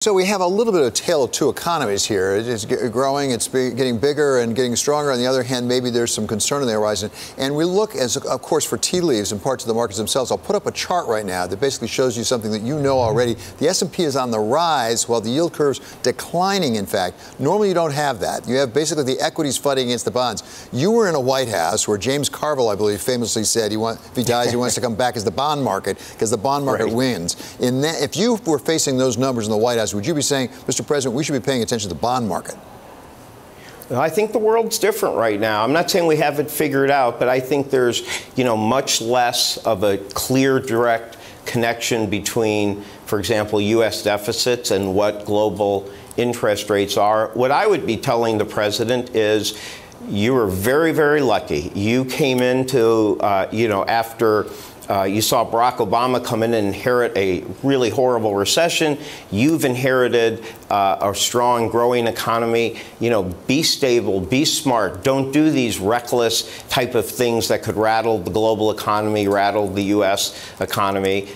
So we have a little bit of a tale of two economies here. It's growing, it's getting bigger and getting stronger. On the other hand, maybe there's some concern on the horizon. And we look, as of course, for tea leaves and parts of the markets themselves. I'll put up a chart right now that basically shows you something that you know already. The S&P is on the rise while the yield curve's declining, in fact. Normally you don't have that. You have basically the equities fighting against the bonds. You were in a White House where James Carville, I believe, famously said if he dies, he wants to come back as the bond market because the bond market wins. If you were facing those numbers in the White House, would you be saying, Mr. President, we should be paying attention to the bond market? I think the world's different right now. I'm not saying we have it figured out, but I think there's, much less of a clear, direct connection between, for example, U.S. deficits and what global interest rates are. What I would be telling the president is, you were very, very lucky. You came into, after you saw Barack Obama come in and inherit a really horrible recession. You've inherited a strong, growing economy. Be stable, be smart. Don't do these reckless type of things that could rattle the global economy, rattle the U.S. economy.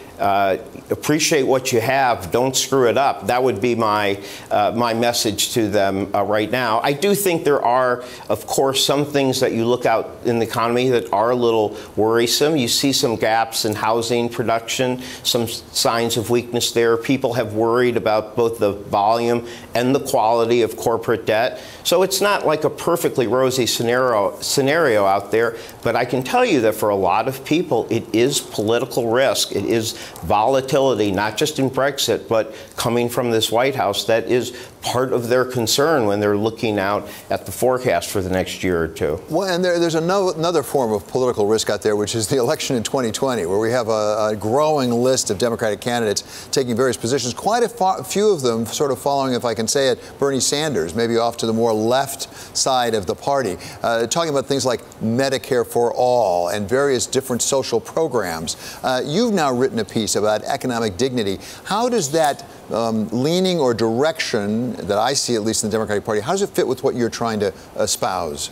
Appreciate what you have. Don't screw it up. That would be my message to them right now. I do think there are, of course, some things that you look out in the economy that are a little worrisome. You see some gaps in housing production, some signs of weakness there. People have worried about both the volume and the quality of corporate debt. So it's not like a perfectly rosy scenario out there. But I can tell you that for a lot of people, it is political risk. It is volatility, not just in Brexit, but coming from this White House, that is part of their concern when they're looking out at the forecast for the next year or two. Well, and there's another form of political risk out there, which is the election in 2020, where we have a growing list of Democratic candidates taking various positions, quite a few of them sort of following, if I can say it, Bernie Sanders, maybe off to the more left side of the party, talking about things like Medicare for all and various different social programs. You've now written a piece about economic dignity. How does that leaning or direction that I see, at least in the Democratic Party, how does it fit with what you're trying to espouse?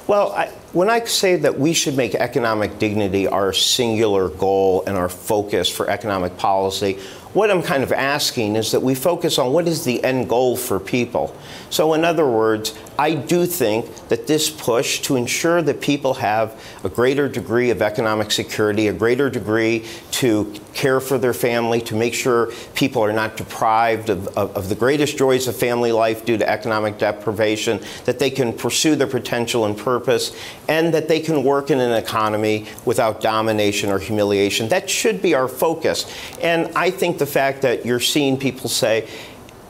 Well, when I say that we should make economic dignity our singular goal and our focus for economic policy, what I'm kind of asking is that we focus on what is the end goal for people. So in other words, I do think that this push to ensure that people have a greater degree of economic security, a greater degree to care for their family, to make sure people are not deprived of the greatest joys of family life due to economic deprivation, that they can pursue their potential and purpose, and that they can work in an economy without domination or humiliation. That should be our focus. And I think the fact that you're seeing people say,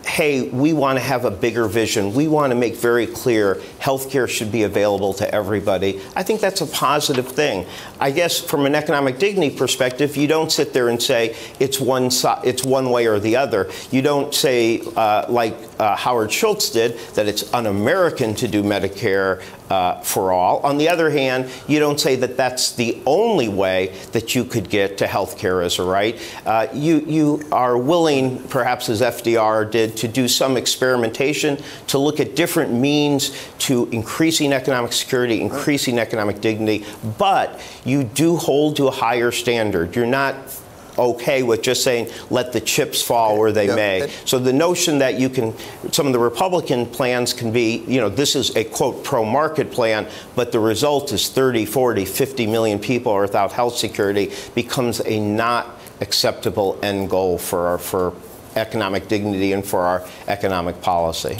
hey, we want to have a bigger vision. We want to make very clear healthcare should be available to everybody. I think that's a positive thing. I guess from an economic dignity perspective, you don't sit there and say it's one way or the other. You don't say, like Howard Schultz did, that it's un-American to do Medicare for all. On the other hand, you don't say that that's the only way that you could get to healthcare as a right. You are willing, perhaps as FDR did, to do some experimentation to look at different means to increasing economic security, increasing economic dignity, but you do hold to a higher standard. You're not okay with just saying, let the chips fall where they may. So the notion that you can, some of the Republican plans can be, this is a, quote, pro-market plan, but the result is 30, 40, 50 million people are without health security, becomes a not acceptable end goal for economic dignity and for our economic policy.